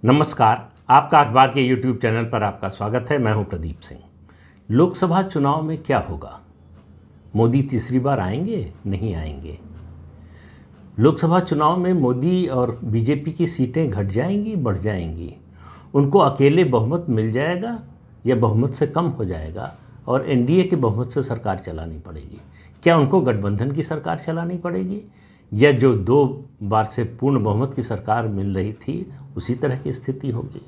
नमस्कार। आपका अखबार के YouTube चैनल पर आपका स्वागत है। मैं हूं प्रदीप सिंह। लोकसभा चुनाव में क्या होगा? मोदी तीसरी बार आएंगे? नहीं आएंगे? लोकसभा चुनाव में मोदी और बीजेपी की सीटें घट जाएंगी, बढ़ जाएंगी? उनको अकेले बहुमत मिल जाएगा या बहुमत से कम हो जाएगा और एनडीए के बहुमत से सरकार चलानी पड़ेगी? क्या उनको गठबंधन की सरकार चलानी पड़ेगी या जो 2 बार से पूर्ण बहुमत की सरकार मिल रही थी उसी तरह की स्थिति होगी?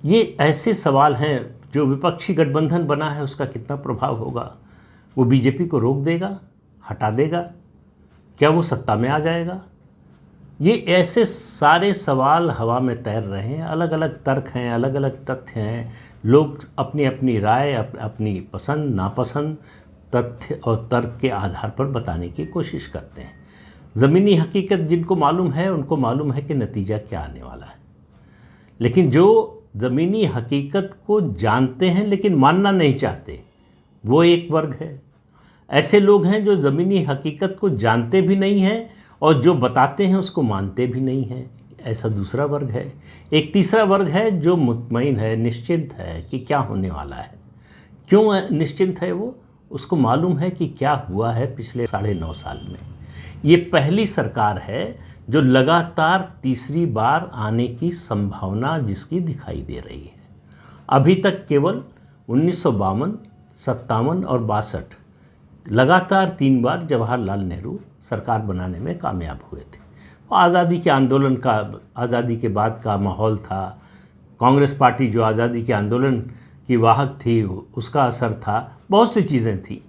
ये ऐसे सवाल हैं। जो विपक्षी गठबंधन बना है उसका कितना प्रभाव होगा? वो बीजेपी को रोक देगा, हटा देगा? क्या वो सत्ता में आ जाएगा? ये ऐसे सारे सवाल हवा में तैर रहे हैं। अलग अलग तर्क हैं, अलग अलग तथ्य हैं। लोग अपनी अपनी राय, अपनी पसंद नापसंद तथ्य और तर्क के आधार पर बताने की कोशिश करते हैं। ज़मीनी हकीकत जिनको मालूम है उनको मालूम है कि नतीजा क्या आने वाला है। लेकिन जो ज़मीनी हकीकत को जानते हैं लेकिन मानना नहीं चाहते, वो एक वर्ग है। ऐसे लोग हैं जो ज़मीनी हकीकत को जानते भी नहीं हैं और जो बताते हैं उसको मानते भी नहीं हैं, ऐसा दूसरा वर्ग है। एक तीसरा वर्ग है जो मुतमईन है, निश्चिंत है कि क्या होने वाला है। क्यों निश्चिंत है वो? उसको मालूम है कि क्या हुआ है पिछले 9.5 साल में। ये पहली सरकार है जो लगातार तीसरी बार आने की संभावना जिसकी दिखाई दे रही है। अभी तक केवल 1952, 57 और 62 लगातार 3 बार जवाहरलाल नेहरू सरकार बनाने में कामयाब हुए थे। आज़ादी के आंदोलन का, आज़ादी के बाद का माहौल था। कांग्रेस पार्टी जो आज़ादी के आंदोलन की वाहक थी उसका असर था। बहुत सी चीज़ें थी।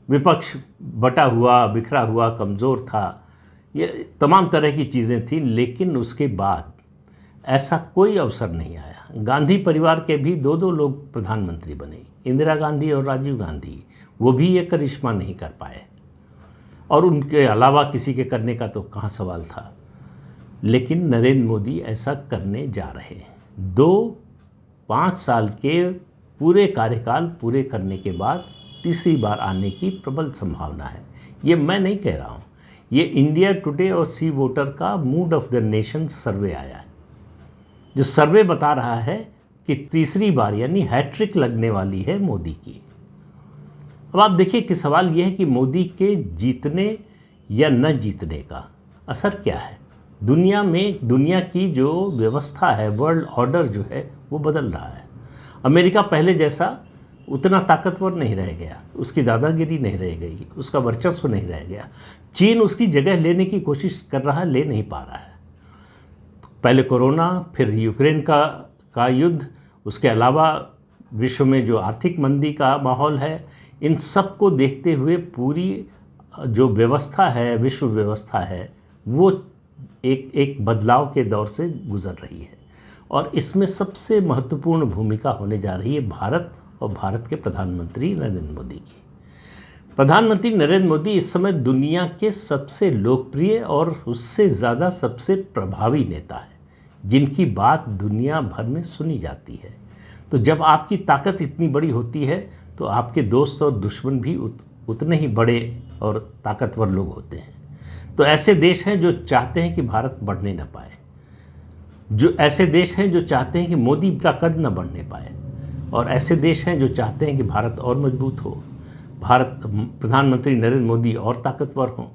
विपक्ष बटा हुआ, बिखरा हुआ, कमज़ोर था। ये तमाम तरह की चीज़ें थी। लेकिन उसके बाद ऐसा कोई अवसर नहीं आया। गांधी परिवार के भी 2 लोग प्रधानमंत्री बने, इंदिरा गांधी और राजीव गांधी। वो भी ये करिश्मा नहीं कर पाए और उनके अलावा किसी के करने का तो कहाँ सवाल था। लेकिन नरेंद्र मोदी ऐसा करने जा रहे हैं। 5 साल के पूरे कार्यकाल पूरे करने के बाद तीसरी बार आने की प्रबल संभावना है। ये मैं नहीं कह रहा हूँ, ये इंडिया टुडे और सी वोटर का मूड ऑफ द नेशन सर्वे आया है, जो सर्वे बता रहा है कि तीसरी बार यानी हैट्रिक लगने वाली है मोदी की। अब आप देखिए कि सवाल यह है कि मोदी के जीतने या न जीतने का असर क्या है। दुनिया में, दुनिया की जो व्यवस्था है, वर्ल्ड ऑर्डर जो है वो बदल रहा है। अमेरिका पहले जैसा उतना ताकतवर नहीं रह गया, उसकी दादागिरी नहीं रह गई, उसका वर्चस्व नहीं रह गया। चीन उसकी जगह लेने की कोशिश कर रहा है, ले नहीं पा रहा है। पहले कोरोना, फिर यूक्रेन का युद्ध, उसके अलावा विश्व में जो आर्थिक मंदी का माहौल है, इन सब को देखते हुए पूरी जो व्यवस्था है, विश्व व्यवस्था है, वो एक बदलाव के दौर से गुजर रही है। और इसमें सबसे महत्वपूर्ण भूमिका होने जा रही है भारत और भारत के प्रधानमंत्री नरेंद्र मोदी की। प्रधानमंत्री नरेंद्र मोदी इस समय दुनिया के सबसे लोकप्रिय और उससे ज़्यादा सबसे प्रभावी नेता है, जिनकी बात दुनिया भर में सुनी जाती है। तो जब आपकी ताकत इतनी बड़ी होती है तो आपके दोस्त और दुश्मन भी उतने ही बड़े और ताकतवर लोग होते हैं। तो ऐसे देश हैं जो चाहते हैं कि भारत बढ़ने न पाए, जो ऐसे देश हैं जो चाहते हैं कि मोदी का कद न बढ़ने पाए, और ऐसे देश हैं जो चाहते हैं कि भारत और मजबूत हो, भारत, प्रधानमंत्री नरेंद्र मोदी और ताकतवर हों।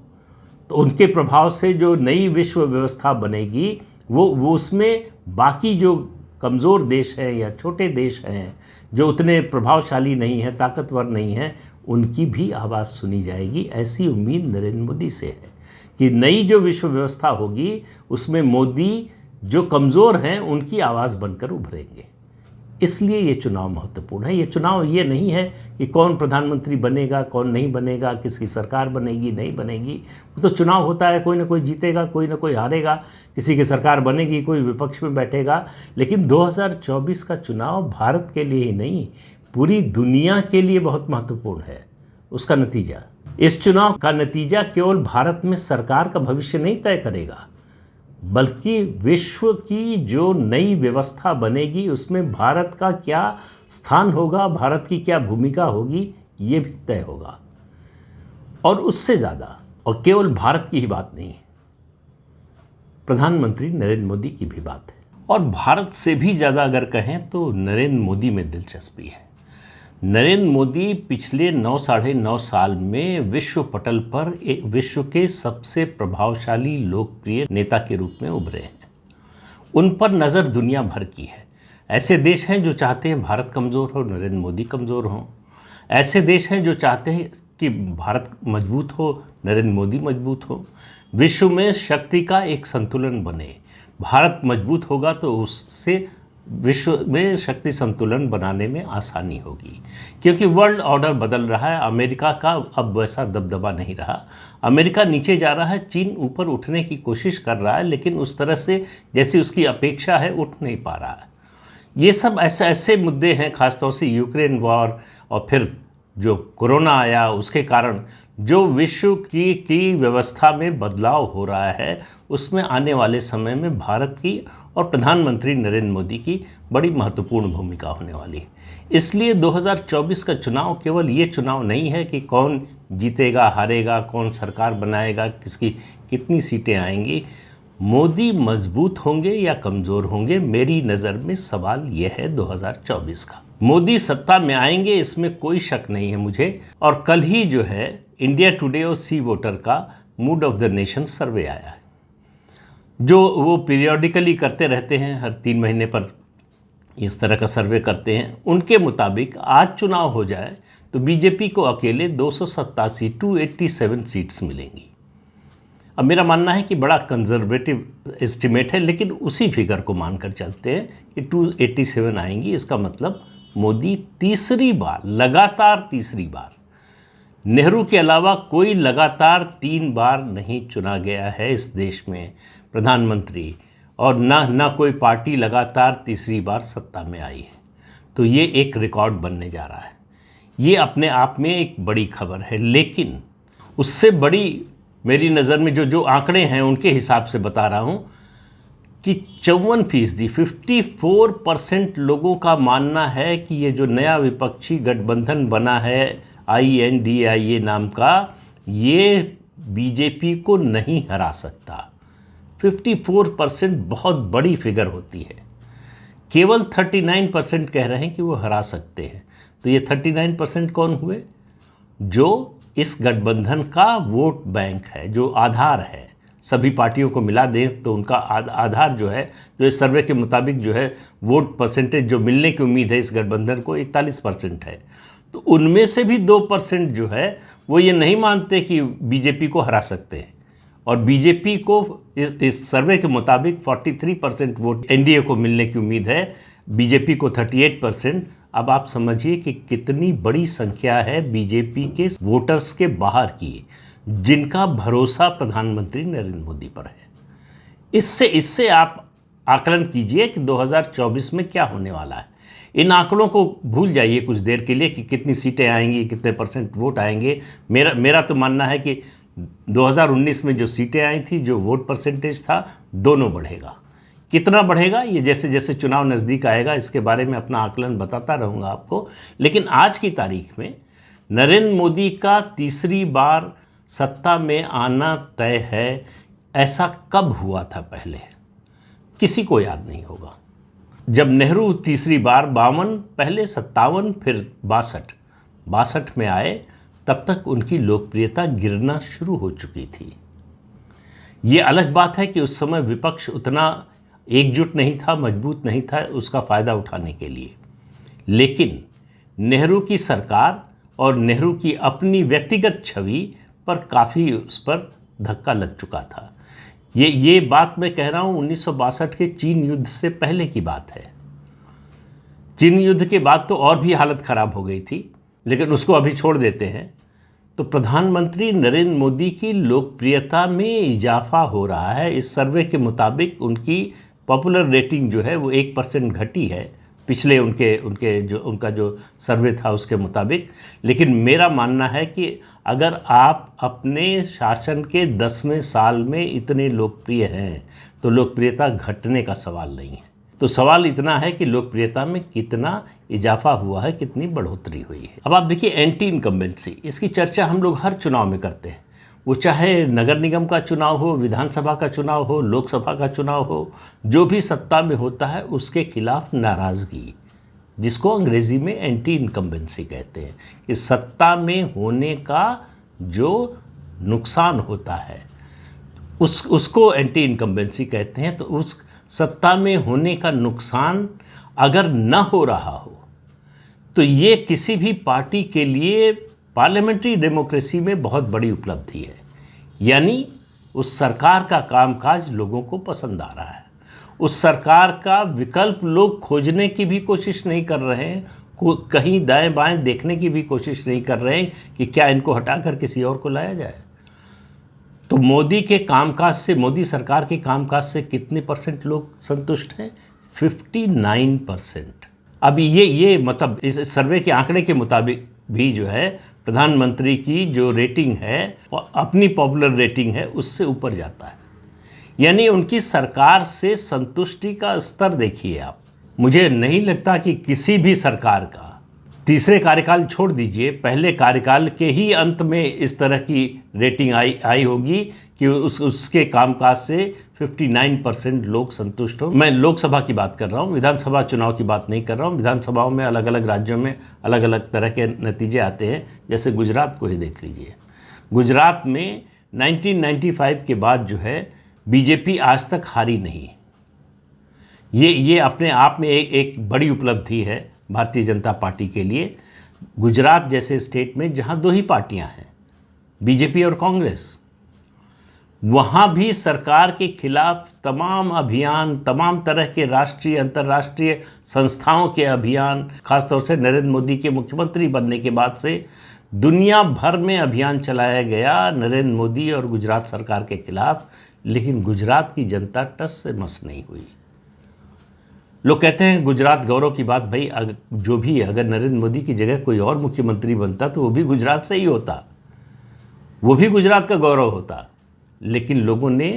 तो उनके प्रभाव से जो नई विश्व व्यवस्था बनेगी वो उसमें बाकी जो कमज़ोर देश हैं या छोटे देश हैं जो उतने प्रभावशाली नहीं हैं, ताकतवर नहीं हैं, उनकी भी आवाज़ सुनी जाएगी। ऐसी उम्मीद नरेंद्र मोदी से है कि नई जो विश्व व्यवस्था होगी उसमें मोदी जो कमज़ोर हैं उनकी आवाज़ बनकर उभरेंगे। इसलिए ये चुनाव महत्वपूर्ण है। ये चुनाव ये नहीं है कि कौन प्रधानमंत्री बनेगा, कौन नहीं बनेगा, किसकी सरकार बनेगी, नहीं बनेगी। वो तो चुनाव होता है, कोई ना कोई जीतेगा, कोई ना कोई हारेगा, किसी की सरकार बनेगी, कोई विपक्ष में बैठेगा। लेकिन 2024 का चुनाव भारत के लिए ही नहीं, पूरी दुनिया के लिए बहुत महत्वपूर्ण है। उसका नतीजा, इस चुनाव का नतीजा केवल भारत में सरकार का भविष्य नहीं तय करेगा, बल्कि विश्व की जो नई व्यवस्था बनेगी उसमें भारत का क्या स्थान होगा, भारत की क्या भूमिका होगी, ये भी तय होगा। और उससे ज़्यादा, और केवल भारत की ही बात नहीं, प्रधानमंत्री नरेंद्र मोदी की भी बात है। और भारत से भी ज़्यादा अगर कहें तो नरेंद्र मोदी में दिलचस्पी है। नरेंद्र मोदी पिछले 9 साल में विश्व पटल पर विश्व के सबसे प्रभावशाली लोकप्रिय नेता के रूप में उभरे हैं। उन पर नज़र दुनिया भर की है। ऐसे देश हैं जो चाहते हैं भारत कमज़ोर हो, नरेंद्र मोदी कमज़ोर हों। ऐसे देश हैं जो चाहते हैं कि भारत मजबूत हो, नरेंद्र मोदी मजबूत हो। विश्व में शक्ति का एक संतुलन बने। भारत मजबूत होगा तो उससे विश्व में शक्ति संतुलन बनाने में आसानी होगी, क्योंकि वर्ल्ड ऑर्डर बदल रहा है। अमेरिका का अब वैसा दबदबा नहीं रहा। अमेरिका नीचे जा रहा है, चीन ऊपर उठने की कोशिश कर रहा है, लेकिन उस तरह से जैसी उसकी अपेक्षा है उठ नहीं पा रहा है। ये सब ऐसे मुद्दे हैं, ख़ासतौर से यूक्रेन वॉर और फिर जो कोरोना आया उसके कारण जो विश्व की व्यवस्था में बदलाव हो रहा है, उसमें आने वाले समय में भारत की और प्रधानमंत्री नरेंद्र मोदी की बड़ी महत्वपूर्ण भूमिका होने वाली है। इसलिए 2024 का चुनाव केवल ये चुनाव नहीं है कि कौन जीतेगा हारेगा, कौन सरकार बनाएगा, किसकी कितनी सीटें आएंगी। मोदी मजबूत होंगे या कमज़ोर होंगे, मेरी नज़र में सवाल यह है 2024 का। मोदी सत्ता में आएंगे, इसमें कोई शक नहीं है मुझे। और कल ही जो है इंडिया टुडे और सी वोटर का मूड ऑफ द नेशन सर्वे आया है, जो वो पीरियोडिकली करते रहते हैं, हर 3 महीने पर इस तरह का सर्वे करते हैं। उनके मुताबिक आज चुनाव हो जाए तो बीजेपी को अकेले 287 सीट्स मिलेंगी। अब मेरा मानना है कि बड़ा कंजर्वेटिव एस्टिमेट है, लेकिन उसी फिगर को मानकर चलते हैं कि 287 आएंगी। इसका मतलब मोदी तीसरी बार, लगातार तीसरी बार, नेहरू के अलावा कोई लगातार 3 बार नहीं चुना गया है इस देश में प्रधानमंत्री, और ना कोई पार्टी लगातार तीसरी बार सत्ता में आई है। तो ये एक रिकॉर्ड बनने जा रहा है। ये अपने आप में एक बड़ी खबर है, लेकिन उससे बड़ी मेरी नज़र में जो आंकड़े हैं उनके हिसाब से बता रहा हूँ कि 54%, 54% लोगों का मानना है कि ये जो नया विपक्षी गठबंधन बना है INDIA नाम का, ये बीजेपी को नहीं हरा सकता। 54% बहुत बड़ी फिगर होती है। केवल 39% कह रहे हैं कि वो हरा सकते हैं। तो ये 39% कौन हुए? जो इस गठबंधन का वोट बैंक है, जो आधार है। सभी पार्टियों को मिला दें तो उनका आधार जो है, जो इस सर्वे के मुताबिक जो है वोट परसेंटेज जो मिलने की उम्मीद है इस गठबंधन को 41% है। तो उनमें से भी 2% जो है वो ये नहीं मानते कि बीजेपी को हरा सकते हैं, और बीजेपी को इस सर्वे के मुताबिक 43% वोट एनडीए को मिलने की उम्मीद है, बीजेपी को 38%। अब आप समझिए कि कितनी बड़ी संख्या है बीजेपी के वोटर्स के बाहर की, जिनका भरोसा प्रधानमंत्री नरेंद्र मोदी पर है। इससे आप आकलन कीजिए कि 2024 में क्या होने वाला है। इन आंकड़ों को भूल जाइए कुछ देर के लिए कि कितनी सीटें आएंगी, कितने % वोट आएंगे। मेरा तो मानना है कि 2019 में जो सीटें आई थी, जो वोट परसेंटेज था, दोनों बढ़ेगा। कितना बढ़ेगा ये जैसे जैसे चुनाव नज़दीक आएगा इसके बारे में अपना आकलन बताता रहूँगा आपको। लेकिन आज की तारीख में नरेंद्र मोदी का तीसरी बार सत्ता में आना तय है। ऐसा कब हुआ था पहले? किसी को याद नहीं होगा। जब नेहरू तीसरी बार 52, पहले 57, फिर 62 में आए, तब तक उनकी लोकप्रियता गिरना शुरू हो चुकी थी। ये अलग बात है कि उस समय विपक्ष उतना एकजुट नहीं था, मजबूत नहीं था उसका फ़ायदा उठाने के लिए। लेकिन नेहरू की सरकार और नेहरू की अपनी व्यक्तिगत छवि पर काफ़ी उस पर धक्का लग चुका था। ये बात मैं कह रहा हूँ 1962 के चीन युद्ध से पहले की बात है। चीन युद्ध के बाद तो और भी हालत ख़राब हो गई थी, लेकिन उसको अभी छोड़ देते हैं। तो प्रधानमंत्री नरेंद्र मोदी की लोकप्रियता में इजाफा हो रहा है। इस सर्वे के मुताबिक उनकी पॉपुलर रेटिंग जो है वो 1% घटी है पिछले उनका जो सर्वे था उसके मुताबिक। लेकिन मेरा मानना है कि अगर आप अपने शासन के 10वें साल में इतने लोकप्रिय हैं तो लोकप्रियता घटने का सवाल नहीं है। तो सवाल इतना है कि लोकप्रियता में कितना इजाफा हुआ है, कितनी बढ़ोतरी हुई है। अब आप देखिए एंटी इनकम्बेंसी, इसकी चर्चा हम लोग हर चुनाव में करते हैं। वो चाहे नगर निगम का चुनाव हो, विधानसभा का चुनाव हो, लोकसभा का चुनाव हो, जो भी सत्ता में होता है उसके खिलाफ नाराज़गी, जिसको अंग्रेज़ी में एंटी इनकम्बेंसी कहते हैं, कि सत्ता में होने का जो नुकसान होता है उसको एंटी इनकम्बेंसी कहते हैं। तो उस सत्ता में होने का नुकसान अगर न हो रहा हो तो ये किसी भी पार्टी के लिए पार्लियामेंट्री डेमोक्रेसी में बहुत बड़ी उपलब्धि है। यानी उस सरकार का कामकाज लोगों को पसंद आ रहा है, उस सरकार का विकल्प लोग खोजने की भी कोशिश नहीं कर रहे हैं, कहीं दाएं बाएं देखने की भी कोशिश नहीं कर रहे हैं कि क्या इनको हटाकर किसी और को लाया जाए। तो मोदी के कामकाज से, मोदी सरकार के कामकाज से कितने परसेंट लोग संतुष्ट हैं? 59%। अभी ये मतलब इस सर्वे के आंकड़े के मुताबिक भी जो है प्रधानमंत्री की जो रेटिंग है वो अपनी पॉपुलर रेटिंग है उससे ऊपर जाता है। यानी उनकी सरकार से संतुष्टि का स्तर देखिए आप। मुझे नहीं लगता कि किसी भी सरकार का तीसरे कार्यकाल छोड़ दीजिए, पहले कार्यकाल के ही अंत में इस तरह की रेटिंग आई होगी कि उसके कामकाज से 59% लोग संतुष्ट हो। मैं लोकसभा की बात कर रहा हूँ, विधानसभा चुनाव की बात नहीं कर रहा हूँ। विधानसभाओं में अलग अलग राज्यों में अलग अलग तरह के नतीजे आते हैं। जैसे गुजरात को ही देख लीजिए, गुजरात में 1995 के बाद जो है बीजेपी आज तक हारी नहीं। ये अपने आप में एक बड़ी उपलब्धि है भारतीय जनता पार्टी के लिए। गुजरात जैसे स्टेट में जहाँ दो ही पार्टियाँ हैं, बीजेपी और कांग्रेस, वहाँ भी सरकार के खिलाफ तमाम अभियान, तमाम तरह के राष्ट्रीय अंतर्राष्ट्रीय संस्थाओं के अभियान, खासतौर से नरेंद्र मोदी के मुख्यमंत्री बनने के बाद से दुनिया भर में अभियान चलाया गया नरेंद्र मोदी और गुजरात सरकार के खिलाफ। लेकिन गुजरात की जनता टस से मस नहीं हुई। लोग कहते हैं गुजरात गौरव की बात, भाई जो भी है, अगर नरेंद्र मोदी की जगह कोई और मुख्यमंत्री बनता तो वो भी गुजरात से ही होता, वो भी गुजरात का गौरव होता। लेकिन लोगों ने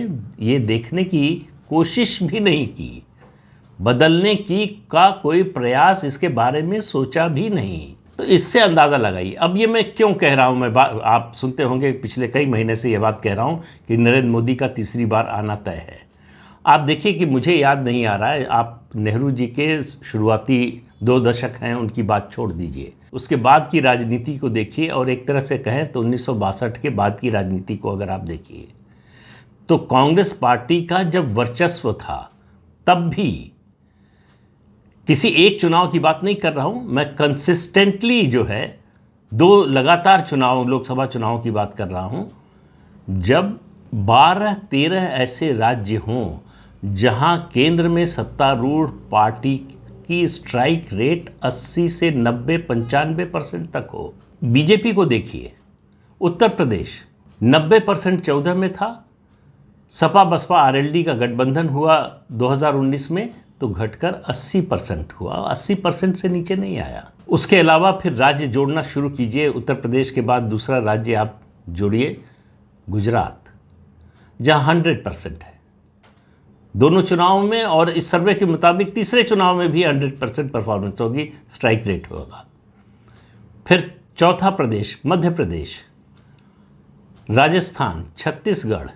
ये देखने की कोशिश भी नहीं की, बदलने की का कोई प्रयास इसके बारे में सोचा भी नहीं। तो इससे अंदाज़ा लगाइए। अब ये मैं क्यों कह रहा हूँ, आप सुनते होंगे पिछले कई महीने से ये बात कह रहा हूँ कि नरेंद्र मोदी का तीसरी बार आना तय है। आप देखिए कि मुझे याद नहीं आ रहा है, आप नेहरू जी के शुरुआती 2 दशक हैं उनकी बात छोड़ दीजिए, उसके बाद की राजनीति को देखिए और एक तरह से कहें तो 1962 के बाद की राजनीति को अगर आप देखिए तो कांग्रेस पार्टी का जब वर्चस्व था तब भी, किसी एक चुनाव की बात नहीं कर रहा हूं मैं, कंसिस्टेंटली जो है 2 लगातार चुनाव, लोकसभा चुनाव की बात कर रहा हूं, जब 12-13 ऐसे राज्य हों जहां केंद्र में सत्तारूढ़ पार्टी की स्ट्राइक रेट 80 से 90-95% तक हो। बीजेपी को देखिए, उत्तर प्रदेश 90% 14 में था, सपा बसपा आरएलडी का गठबंधन हुआ 2019 में तो घटकर 80% हुआ, 80% से नीचे नहीं आया। उसके अलावा फिर राज्य जोड़ना शुरू कीजिए, उत्तर प्रदेश के बाद दूसरा राज्य आप जोड़िए गुजरात, जहाँ 100% है दोनों चुनावों में, और इस सर्वे के मुताबिक तीसरे चुनाव में भी 100% परफॉर्मेंस होगी, स्ट्राइक रेट होगा। फिर चौथा प्रदेश मध्य प्रदेश, राजस्थान, छत्तीसगढ़,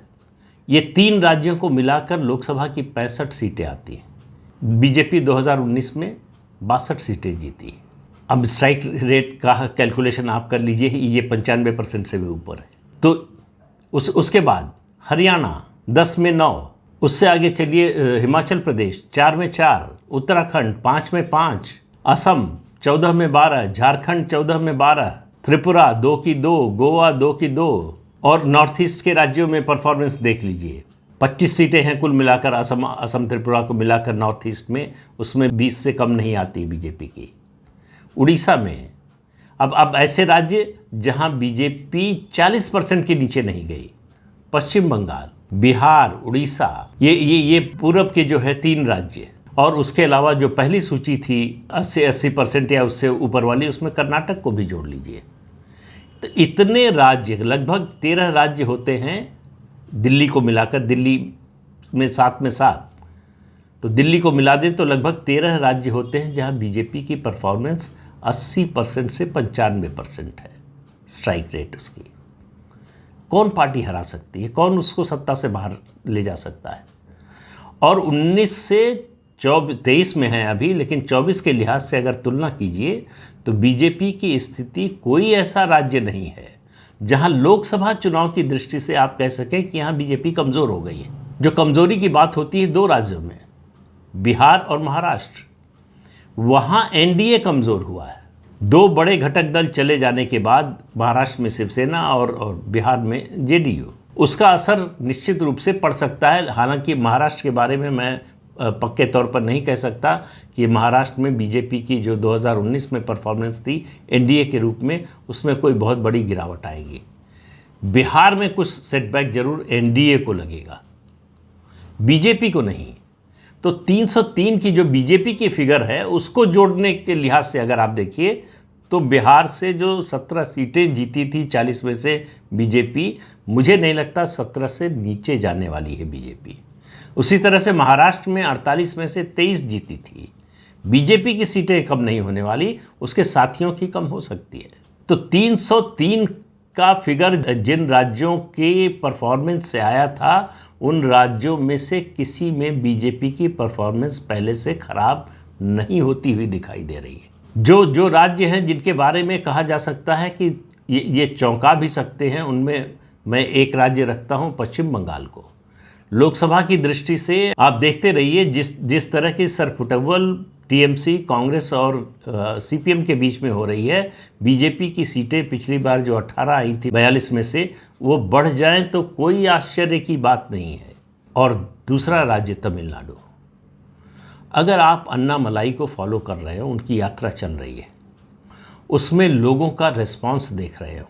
ये 3 राज्यों को मिलाकर लोकसभा की 65 सीटें आती हैं। बीजेपी 2019 में 62 सीटें जीती। अब स्ट्राइक रेट का कैलकुलेशन आप कर लीजिए, ये 95% से भी ऊपर है। तो उसके बाद हरियाणा 10 में 9, उससे आगे चलिए हिमाचल प्रदेश 4 में 4, उत्तराखंड 5 में 5, असम 14 में 12, झारखंड 14 में 12, त्रिपुरा 2 की 2, गोवा 2 की 2, और नॉर्थ ईस्ट के राज्यों में परफॉर्मेंस देख लीजिए। 25 सीटें हैं कुल मिलाकर, असम त्रिपुरा को मिलाकर नॉर्थ ईस्ट में, उसमें 20 से कम नहीं आती बीजेपी की। उड़ीसा में अब ऐसे राज्य जहां बीजेपी 40% के नीचे नहीं गई, पश्चिम बंगाल, बिहार, उड़ीसा, ये पूरब के जो है 3 राज्य, और उसके अलावा जो पहली सूची थी 80% या उससे ऊपर वाली, उसमें कर्नाटक को भी जोड़ लीजिए। तो इतने राज्य, लगभग 13 राज्य होते हैं दिल्ली को मिलाकर, दिल्ली में 7 में 7, तो दिल्ली को मिला दें तो लगभग 13 राज्य होते हैं जहां बीजेपी की परफॉर्मेंस 80% से 95% है स्ट्राइक रेट उसकी। कौन पार्टी हरा सकती है, कौन उसको सत्ता से बाहर ले जा सकता है। और 19 से 23 में है अभी, लेकिन 24 के लिहाज से अगर तुलना कीजिए तो बीजेपी की स्थिति, कोई ऐसा राज्य नहीं है जहां लोकसभा चुनाव की दृष्टि से आप कह सकें कि यहां बीजेपी कमज़ोर हो गई है। जो कमज़ोरी की बात होती है 2 राज्यों में, बिहार और महाराष्ट्र, वहां एनडीए कमज़ोर हुआ है। 2 बड़े घटक दल चले जाने के बाद महाराष्ट्र में शिवसेना और बिहार में जेडीयू, उसका असर निश्चित रूप से पड़ सकता है। हालांकि महाराष्ट्र के बारे में मैं पक्के तौर पर नहीं कह सकता कि महाराष्ट्र में बीजेपी की जो 2019 में परफॉर्मेंस थी एनडीए के रूप में, उसमें कोई बहुत बड़ी गिरावट आएगी। बिहार में कुछ सेटबैक जरूर एनडीए को लगेगा, बीजेपी को नहीं। तो 303 की जो बीजेपी की फिगर है उसको जोड़ने के लिहाज से अगर आप देखिए तो बिहार से जो 17 सीटें जीती थी 40 में से बीजेपी, मुझे नहीं लगता 17 से नीचे जाने वाली है बीजेपी। उसी तरह से महाराष्ट्र में 48 में से 23 जीती थी। बीजेपी की सीटें कम नहीं होने वाली, उसके साथियों की कम हो सकती है। तो 303 का फिगर जिन राज्यों के परफॉर्मेंस से आया था, उन राज्यों में से किसी में बीजेपी की परफॉर्मेंस पहले से खराब नहीं होती हुई दिखाई दे रही है। जो राज्य हैं जिनके बारे में कहा जा सकता है कि ये चौंका भी सकते हैं, उनमें मैं एक राज्य रखता हूं पश्चिम बंगाल को। लोकसभा की दृष्टि से आप देखते रहिए जिस तरह की सरफुटबल टीएमसी, कांग्रेस और सीपीएम के बीच में हो रही है। बीजेपी की सीटें पिछली बार जो 18 आई थी 42 में से, वो बढ़ जाएं तो कोई आश्चर्य की बात नहीं है। और दूसरा राज्य तमिलनाडु, अगर आप अन्नामलाई को फॉलो कर रहे हो, उनकी यात्रा चल रही है, उसमें लोगों का रिस्पांस देख रहे हो,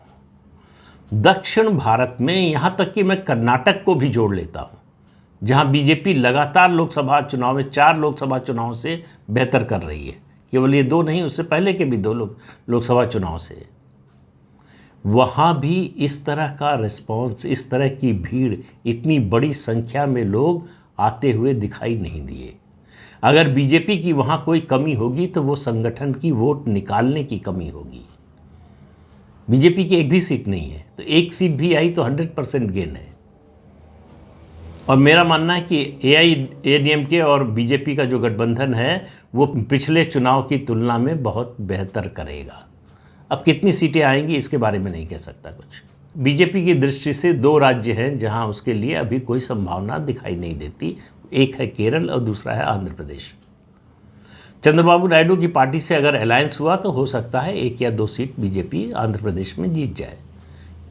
दक्षिण भारत में यहाँ तक कि मैं कर्नाटक को भी जोड़ लेता हूँ, जहाँ बीजेपी लगातार लोकसभा चुनाव में 4 लोकसभा चुनाव से बेहतर कर रही है, केवल ये 2 नहीं, उससे पहले के भी 2 लोकसभा चुनाव से, वहाँ भी इस तरह का रिस्पांस, इस तरह की भीड़, इतनी बड़ी संख्या में लोग आते हुए दिखाई नहीं दिए। अगर बीजेपी की वहाँ कोई कमी होगी तो वो संगठन की वोट निकालने की कमी होगी। बीजेपी की एक भी सीट नहीं है, तो एक सीट भी आई तो 100% गेन है। और मेरा मानना है कि एआईएडीएमके और बीजेपी का जो गठबंधन है वो पिछले चुनाव की तुलना में बहुत बेहतर करेगा। अब कितनी सीटें आएंगी इसके बारे में नहीं कह सकता कुछ। बीजेपी की दृष्टि से 2 राज्य हैं जहां उसके लिए अभी कोई संभावना दिखाई नहीं देती। एक है केरल और दूसरा है आंध्र प्रदेश। चंद्रबाबू नायडू की पार्टी से अगर अलायंस हुआ तो हो सकता है 1 या 2 सीट बीजेपी आंध्र प्रदेश में जीत जाए।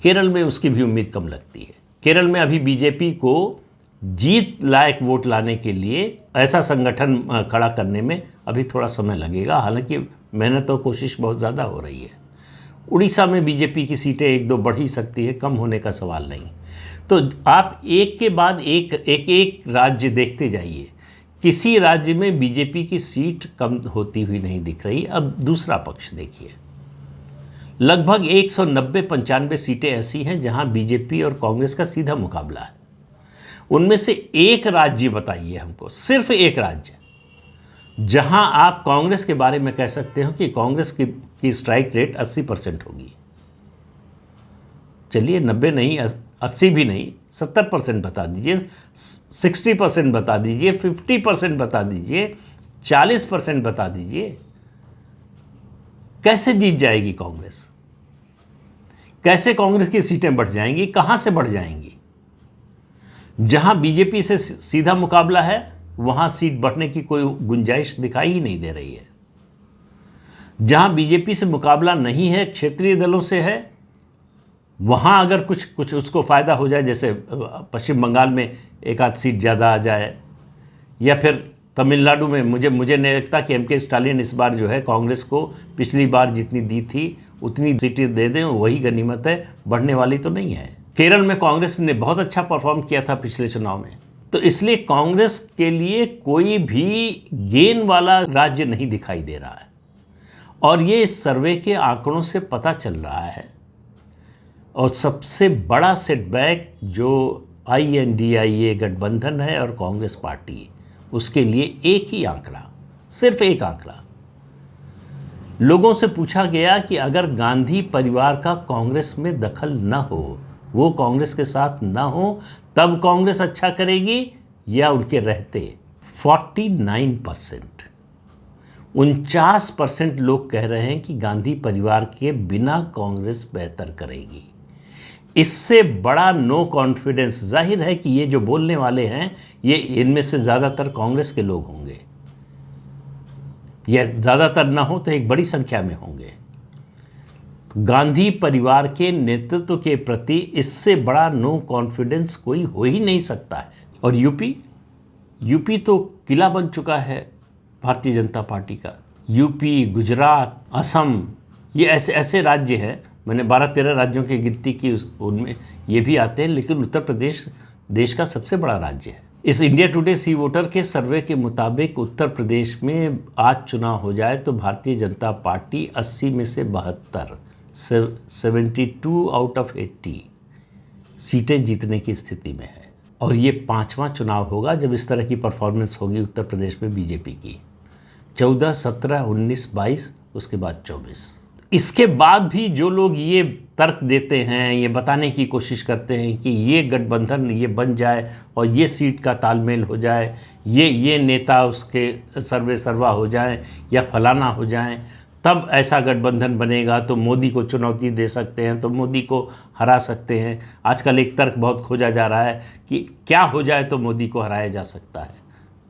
केरल में उसकी भी उम्मीद कम लगती है। केरल में अभी बीजेपी को जीत लायक वोट लाने के लिए ऐसा संगठन खड़ा करने में अभी थोड़ा समय लगेगा, हालांकि मेहनत और कोशिश बहुत ज़्यादा हो रही है। उड़ीसा में बीजेपी की सीटें 1-2 बढ़ ही सकती है, कम होने का सवाल नहीं। तो आप एक के बाद एक राज्य देखते जाइए, किसी राज्य में बीजेपी की सीट कम होती हुई नहीं दिख रही। अब दूसरा पक्ष देखिए, लगभग 190-95 सीटें ऐसी हैं जहां बीजेपी और कांग्रेस का सीधा मुकाबला है। उनमें से एक राज्य बताइए हमको, सिर्फ एक राज्य, जहां आप कांग्रेस के बारे में कह सकते हो कि कांग्रेस की स्ट्राइक रेट 80% होगी। चलिए 90 नहीं, 80 भी नहीं, 70% बता दीजिए, 60% बता दीजिए, 50% बता दीजिए, 40% बता दीजिए। कैसे जीत जाएगी कांग्रेस? कैसे कांग्रेस की सीटें बढ़ जाएंगी? कहां से बढ़ जाएंगी? जहां बीजेपी से सीधा मुकाबला है वहां सीट बढ़ने की कोई गुंजाइश दिखाई ही नहीं दे रही है। जहां बीजेपी से मुकाबला नहीं है, क्षेत्रीय दलों से है, वहां अगर कुछ उसको फ़ायदा हो जाए, जैसे पश्चिम बंगाल में 1-8 सीट ज़्यादा आ जाए, या फिर तमिलनाडु में मुझे नहीं लगता कि एमके स्टालिन इस बार जो है कांग्रेस को पिछली बार जितनी दी थी उतनी सीटें दे दें, वही गनीमत है, बढ़ने वाली तो नहीं है। केरल में कांग्रेस ने बहुत अच्छा परफॉर्म किया था पिछले चुनाव में, तो इसलिए कांग्रेस के लिए कोई भी गेन वाला राज्य नहीं दिखाई दे रहा है। और ये इस सर्वे के आंकड़ों से पता चल रहा है। और सबसे बड़ा सेटबैक जो INDIA गठबंधन है और कांग्रेस पार्टी, उसके लिए एक ही आंकड़ा, सिर्फ एक आंकड़ा। लोगों से पूछा गया कि अगर गांधी परिवार का कांग्रेस में दखल न हो वो कांग्रेस के साथ ना हो तब कांग्रेस अच्छा करेगी या उनके रहते। 49%, 49% लोग कह रहे हैं कि गांधी परिवार के बिना कांग्रेस बेहतर करेगी। इससे बड़ा नो कॉन्फिडेंस, जाहिर है कि ये जो बोलने वाले हैं ये इनमें से ज़्यादातर कांग्रेस के लोग होंगे, या ज़्यादातर ना हो तो एक बड़ी संख्या में होंगे। गांधी परिवार के नेतृत्व के प्रति इससे बड़ा नो कॉन्फिडेंस कोई हो ही नहीं सकता है। और यूपी तो किला बन चुका है भारतीय जनता पार्टी का। यूपी, गुजरात, असम, ये ऐसे राज्य हैं, मैंने 12-13 राज्यों की गिनती की, उनमें ये भी आते हैं, लेकिन उत्तर प्रदेश देश का सबसे बड़ा राज्य है। इस इंडिया टुडे सी वोटर के सर्वे के मुताबिक उत्तर प्रदेश में आज चुनाव हो जाए तो भारतीय जनता पार्टी 80 में से 72, 72 आउट ऑफ 80 सीटें जीतने की स्थिति में है। और ये 5वां चुनाव होगा जब इस तरह की परफॉर्मेंस होगी उत्तर प्रदेश में बीजेपी की। 14, 17, 19, 22, उसके बाद 24। इसके बाद भी जो लोग ये तर्क देते हैं, ये बताने की कोशिश करते हैं कि ये गठबंधन ये बन जाए और ये सीट का तालमेल हो जाए, ये नेता उसके सर्वे सर्वा हो जाएं या फलाना हो जाएं, तब ऐसा गठबंधन बनेगा तो मोदी को चुनौती दे सकते हैं, तो मोदी को हरा सकते हैं। आजकल एक तर्क बहुत खोजा जा रहा है कि क्या हो जाए तो मोदी को हराया जा सकता है।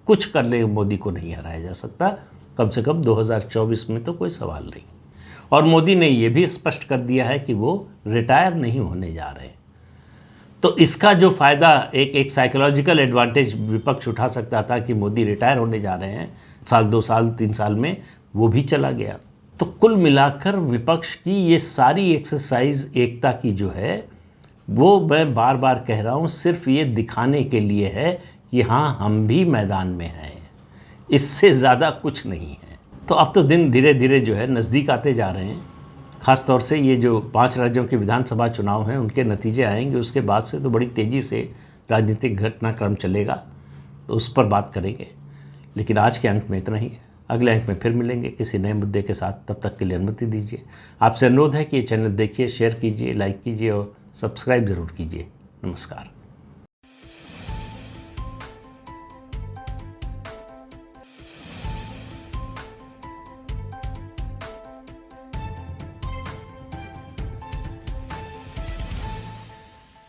कुछ कर ले मोदी को नहीं हराया जा सकता, कम से कम 2024 में तो कोई सवाल नहीं। और मोदी ने ये भी स्पष्ट कर दिया है कि वो रिटायर नहीं होने जा रहे हैं। तो इसका जो फ़ायदा एक साइकोलॉजिकल एडवांटेज विपक्ष उठा सकता था कि मोदी रिटायर होने जा रहे हैं साल 2 साल 3 साल में, वो भी चला गया। तो कुल मिलाकर विपक्ष की ये सारी एक्सरसाइज एकता की जो है, वो मैं बार बार कह रहा हूँ सिर्फ ये दिखाने के लिए है कि हाँ हम भी मैदान में हैं, इससे ज़्यादा कुछ नहीं है। तो अब तो दिन धीरे धीरे जो है नज़दीक आते जा रहे हैं। ख़ास तौर से ये जो 5 राज्यों के विधानसभा चुनाव हैं उनके नतीजे आएंगे, उसके बाद से तो बड़ी तेज़ी से राजनीतिक घटनाक्रम चलेगा, तो उस पर बात करेंगे। लेकिन आज के अंक में इतना ही है। अगले अंक में फिर मिलेंगे किसी नए मुद्दे के साथ। तब तक के लिए अनुमति दीजिए। आपसे अनुरोध है कि ये चैनल देखिए, शेयर कीजिए, लाइक कीजिए और सब्सक्राइब ज़रूर कीजिए। नमस्कार।